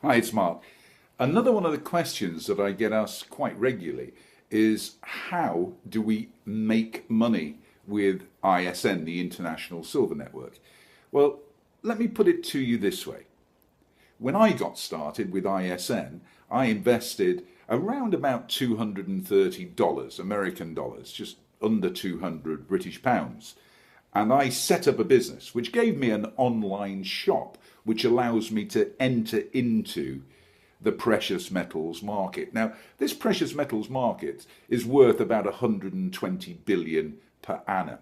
Hi, it's Mark. Another one of the questions that I get asked quite regularly is how do we make money with ISN, the International Silver Network? Well, let me put it to you this way. When I got started with ISN, I invested around about $230 American dollars, just under 200 British pounds. And I set up a business which gave me an online shop which allows me to enter into the precious metals market. Now, this precious metals market is worth about 120 billion per annum.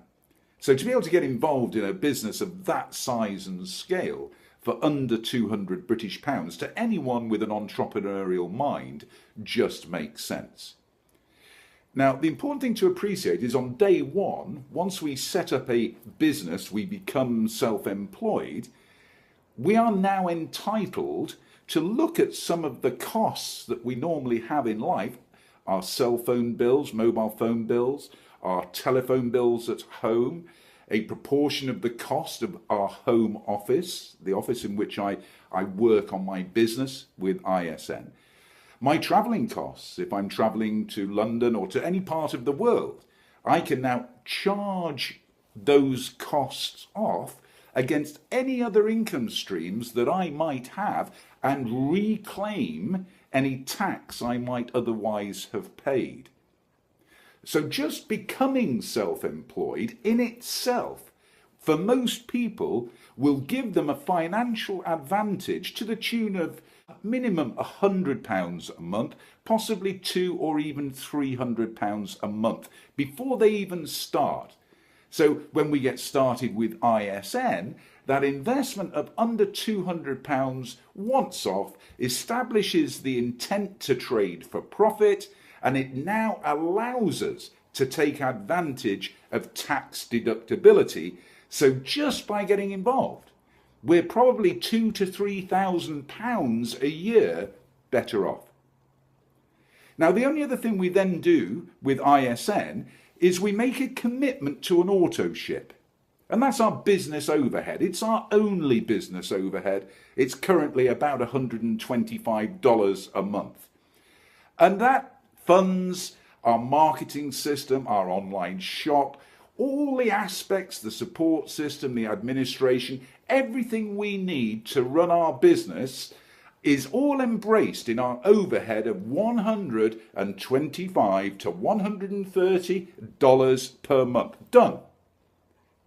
So to be able to get involved in a business of that size and scale for under 200 British pounds to anyone with an entrepreneurial mind just makes sense. Now, the important thing to appreciate is on day one, once we set up a business, we become self-employed, we are now entitled to look at some of the costs that we normally have in life, our cell phone bills, mobile phone bills, our telephone bills at home, a proportion of the cost of our home office, the office in which I work on my business with ISN. My travelling costs, if I'm travelling to London or to any part of the world, I can now charge those costs off against any other income streams that I might have and reclaim any tax I might otherwise have paid. So just becoming self-employed in itself, for most people, will give them a financial advantage to the tune of minimum £100 a month, possibly £200 or even £300 a month before they even start. So when we get started with ISN, that investment of under £200 once off establishes the intent to trade for profit, and it now allows us to take advantage of tax deductibility. So just by getting involved, we're probably £2,000 to £3,000 a year better off. Now, the only other thing we then do with ISN is we make a commitment to an auto ship. And that's our business overhead. It's our only business overhead. It's currently about $125 a month. And that funds our marketing system, our online shop, all the aspects, the support system, the administration, everything we need to run our business is all embraced in our overhead of $125 to $130 per month. Done.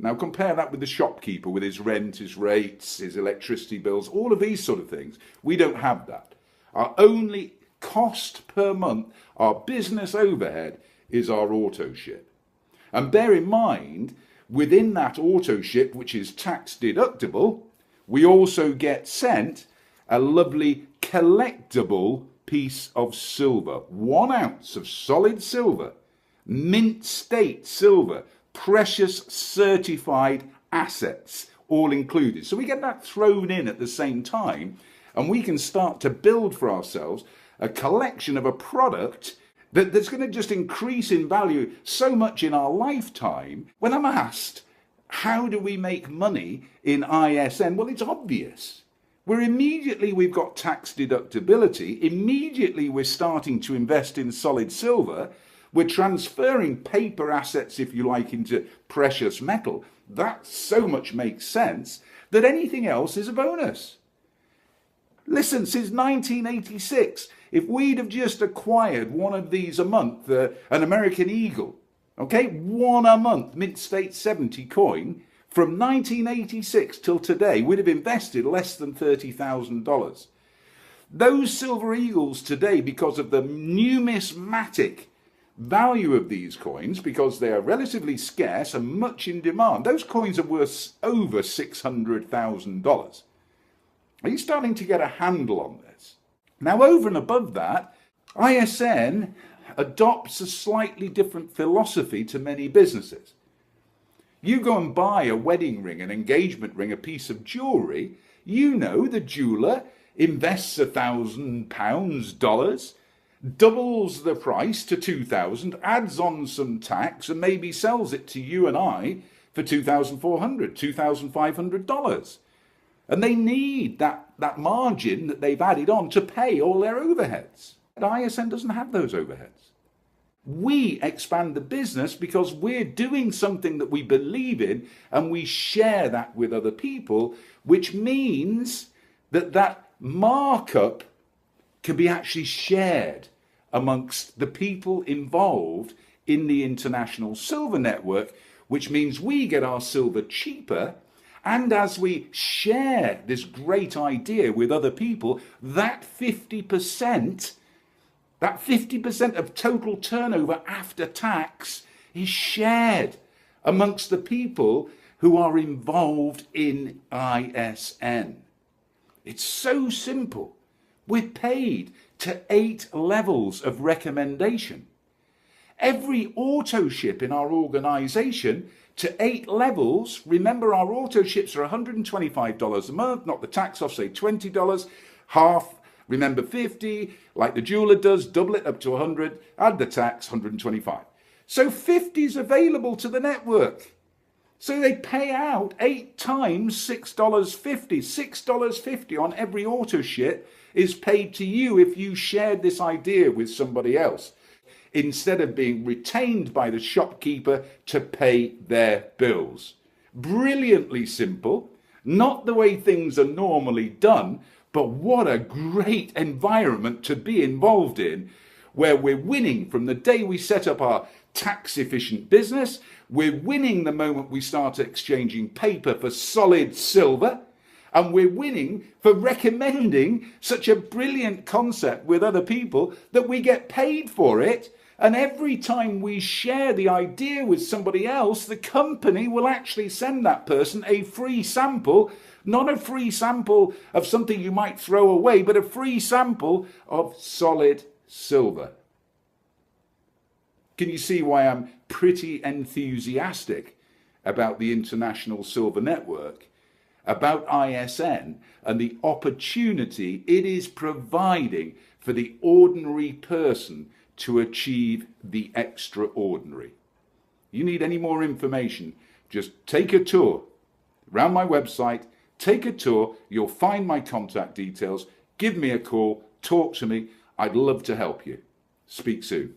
Now compare that with the shopkeeper with his rent, his rates, his electricity bills, all of these sort of things. We don't have that. Our only cost per month, our business overhead, is our auto ship. And bear in mind, within that auto ship, which is tax deductible, we also get sent a lovely collectible piece of silver. 1 ounce of solid silver, mint state silver, precious certified assets, all included. So we get that thrown in at the same time, and we can start to build for ourselves a collection of a product that's going to just increase in value so much in our lifetime. When I'm asked, how do we make money in ISN? Well, it's obvious. We've got tax deductibility. Immediately we're starting to invest in solid silver. We're transferring paper assets, if you like, into precious metal. That so much makes sense that anything else is a bonus. Listen, since 1986, if we'd have just acquired one of these a month, an American Eagle, okay, one a month, Mint State 70 coin, from 1986 till today, we'd have invested less than $30,000. Those silver eagles today, because of the numismatic value of these coins, because they are relatively scarce and much in demand, those coins are worth over $600,000. Are you starting to get a handle on this? Now, over and above that, ISN adopts a slightly different philosophy to many businesses. You go and buy a wedding ring, an engagement ring, a piece of jewellery, you know the jeweller invests £1,000, dollars, doubles the price to $2,000, adds on some tax, and maybe sells it to you and I for $2,400, $2,500. And they need that margin that they've added on to pay all their overheads. And ISN doesn't have those overheads. We expand the business because we're doing something that we believe in and we share that with other people, which means that markup can be actually shared amongst the people involved in the International Silver Network, which means we get our silver cheaper. And as we share this great idea with other people, that 50% of total turnover after tax is shared amongst the people who are involved in ISN. It's so simple. We're paid to 8 levels of recommendation. Every auto ship in our organization to 8 levels. Remember, our auto ships are $125 a month, not the tax off, say $20, half, remember 50, like the jeweler does, double it up to 100, add the tax, 125. So 50 is available to the network. So they pay out 8 times $6.50. $6.50 on every auto ship is paid to you if you shared this idea with somebody else, instead of being retained by the shopkeeper to pay their bills. Brilliantly simple, not the way things are normally done, but what a great environment to be involved in, where we're winning from the day we set up our tax efficient business. We're winning the moment we start exchanging paper for solid silver. And we're winning for recommending such a brilliant concept with other people that we get paid for it. And every time we share the idea with somebody else, the company will actually send that person a free sample, not a free sample of something you might throw away, but a free sample of solid silver. Can you see why I'm pretty enthusiastic about the International Silver Network, about ISN, and the opportunity it is providing for the ordinary person to achieve the extraordinary? You need any more information, just take a tour around my website, take a tour, you'll find my contact details, give me a call, talk to me, I'd love to help you. Speak soon.